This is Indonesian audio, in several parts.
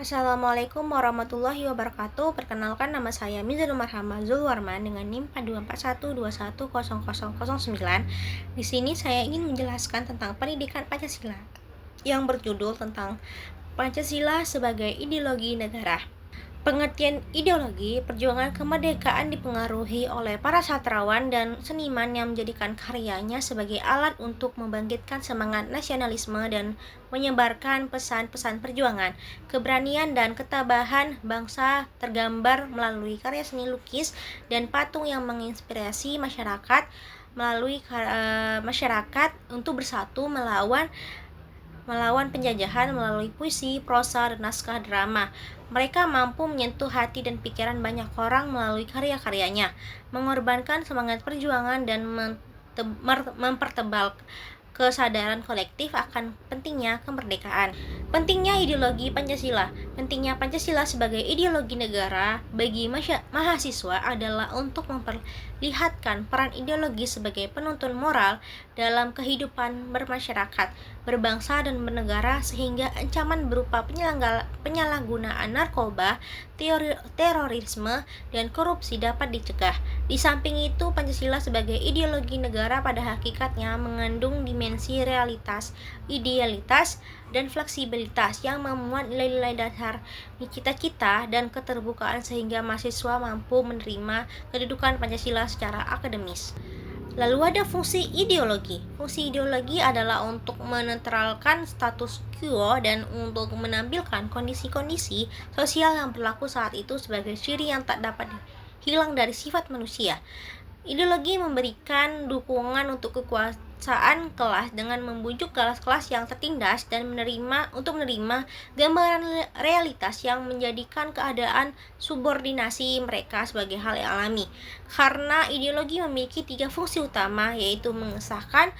Assalamualaikum warahmatullahi wabarakatuh. Perkenalkan, nama saya Mizanul Marhama Zulwarman dengan NIM 4241210009. Di sini saya ingin menjelaskan tentang pendidikan Pancasila yang berjudul tentang Pancasila sebagai ideologi negara. Pengertian ideologi perjuangan kemerdekaan dipengaruhi oleh para sastrawan dan seniman yang menjadikan karyanya sebagai alat untuk membangkitkan semangat nasionalisme dan menyebarkan pesan-pesan perjuangan, keberanian dan ketabahan bangsa tergambar melalui karya seni lukis dan patung yang menginspirasi masyarakat untuk bersatu melawan penjajahan melalui puisi, prosa, dan naskah drama. Mereka mampu menyentuh hati dan pikiran banyak orang melalui karya-karyanya, mengorbankan semangat perjuangan dan mempertebal kesadaran kolektif akan pentingnya kemerdekaan. Pentingnya ideologi Pancasila. Pentingnya Pancasila sebagai ideologi negara bagi mahasiswa adalah untuk memperlihatkan peran ideologi sebagai penuntun moral dalam kehidupan bermasyarakat, berbangsa dan bernegara, sehingga ancaman berupa penyalahgunaan narkoba, terorisme, dan korupsi dapat dicegah. Di samping itu, Pancasila sebagai ideologi negara pada hakikatnya mengandung dimensi realitas, idealitas, dan fleksibilitas yang memuat nilai-nilai dasar cita-cita dan keterbukaan sehingga mahasiswa mampu menerima kedudukan Pancasila secara akademis. Lalu ada fungsi ideologi. Fungsi ideologi adalah untuk menetralkan status quo dan untuk menampilkan kondisi-kondisi sosial yang berlaku saat itu sebagai ciri yang tak dapat hilang dari sifat manusia. Ideologi memberikan dukungan untuk kekuasaan kelas dengan membujuk kelas-kelas yang tertindas dan menerima gambaran realitas yang menjadikan keadaan subordinasi mereka sebagai hal yang alami. Karena ideologi memiliki 3 fungsi utama, yaitu mengesahkan,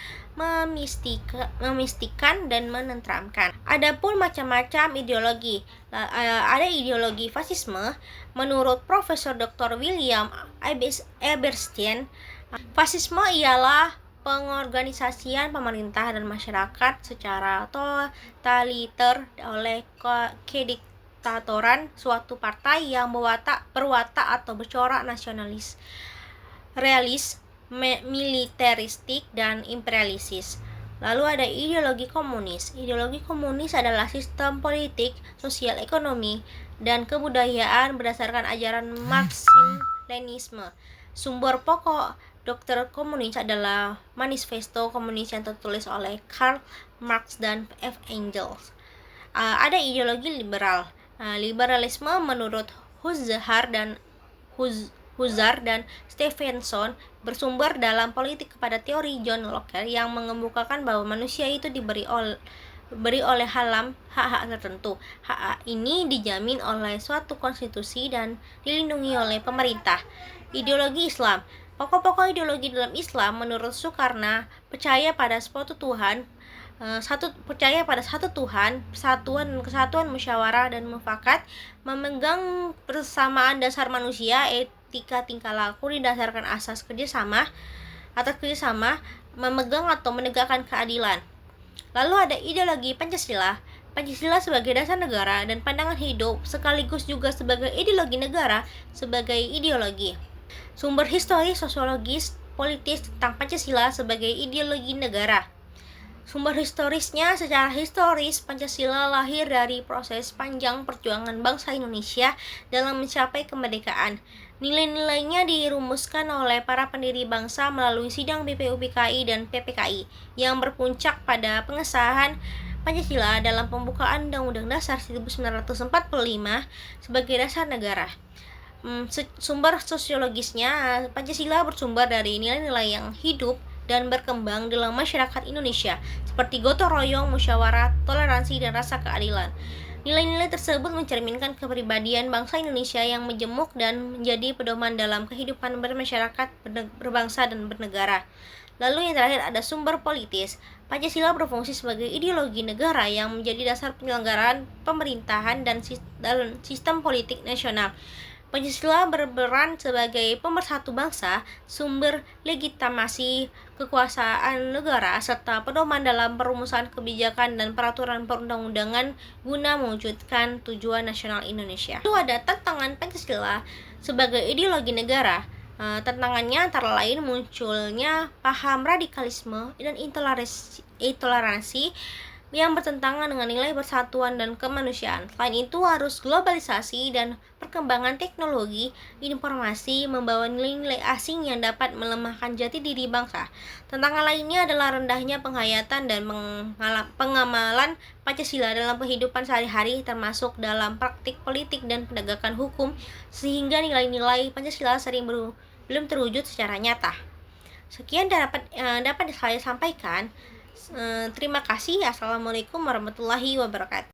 memistikan, dan menenteramkan. Adapun macam-macam ideologi. Ada ideologi fasisme. Menurut Profesor Dr. William Eberstein, fasisme ialah pengorganisasian pemerintah dan masyarakat secara totaliter oleh kediktatoran suatu partai yang berwatak atau bercorak nasionalis, realis, militeristik, dan imperialis. Lalu ada ideologi komunis. Ideologi komunis adalah sistem politik, sosial, ekonomi, dan kebudayaan berdasarkan ajaran Marxisme-Leninisme. Sumber pokok Dr. Komunis adalah Manifesto Komunis yang tertulis oleh Karl Marx dan F. Engels. Ada ideologi liberal. Liberalisme menurut Husserl dan Stevenson bersumber dalam politik kepada teori John Locke yang mengemukakan bahwa manusia itu diberi oleh alam hak-hak tertentu. Hak ini dijamin oleh suatu konstitusi dan dilindungi oleh pemerintah. Ideologi Islam. Pokok-pokok ideologi dalam Islam menurut Soekarno percaya pada satu Tuhan, kesatuan, musyawarah dan mufakat, memegang persamaan dasar manusia, etika tingkah laku didasarkan atas kerjasama, memegang atau menegakkan keadilan. Lalu ada ideologi Pancasila. Pancasila sebagai dasar negara dan pandangan hidup sekaligus juga sebagai ideologi negara sebagai ideologi. Sumber historis, sosiologis, politis tentang Pancasila sebagai ideologi negara. Sumber historisnya, secara historis Pancasila lahir dari proses panjang perjuangan bangsa Indonesia dalam mencapai kemerdekaan. Nilai-nilainya dirumuskan oleh para pendiri bangsa melalui sidang BPUPKI dan PPKI yang berpuncak pada pengesahan Pancasila dalam pembukaan Undang-Undang Dasar 1945 sebagai dasar negara. Sumber sosiologisnya, Pancasila bersumber dari nilai-nilai yang hidup dan berkembang dalam masyarakat Indonesia seperti gotong royong, musyawarah, toleransi, dan rasa keadilan. Nilai-nilai tersebut mencerminkan kepribadian bangsa Indonesia yang majemuk dan menjadi pedoman dalam kehidupan bermasyarakat, berbangsa, dan bernegara. Lalu yang terakhir ada sumber politis. Pancasila berfungsi sebagai ideologi negara yang menjadi dasar penyelenggaraan pemerintahan dan sistem politik nasional. Pancasila berperan sebagai pemersatu bangsa, sumber legitimasi kekuasaan negara, serta pedoman dalam perumusan kebijakan dan peraturan perundang-undangan guna mewujudkan tujuan nasional Indonesia. Itu ada tantangan Pancasila sebagai ideologi negara. Tantangannya antara lain munculnya paham radikalisme dan intoleransi yang bertentangan dengan nilai persatuan dan kemanusiaan. Selain itu, arus globalisasi dan perkembangan teknologi informasi membawa nilai-nilai asing yang dapat melemahkan jati diri bangsa. Tantangan lainnya adalah rendahnya penghayatan dan pengamalan Pancasila dalam kehidupan sehari-hari, termasuk dalam praktik politik dan penegakan hukum, sehingga nilai-nilai Pancasila sering belum terwujud secara nyata. Sekian dapat saya sampaikan. Terima kasih. Assalamualaikum warahmatullahi wabarakatuh.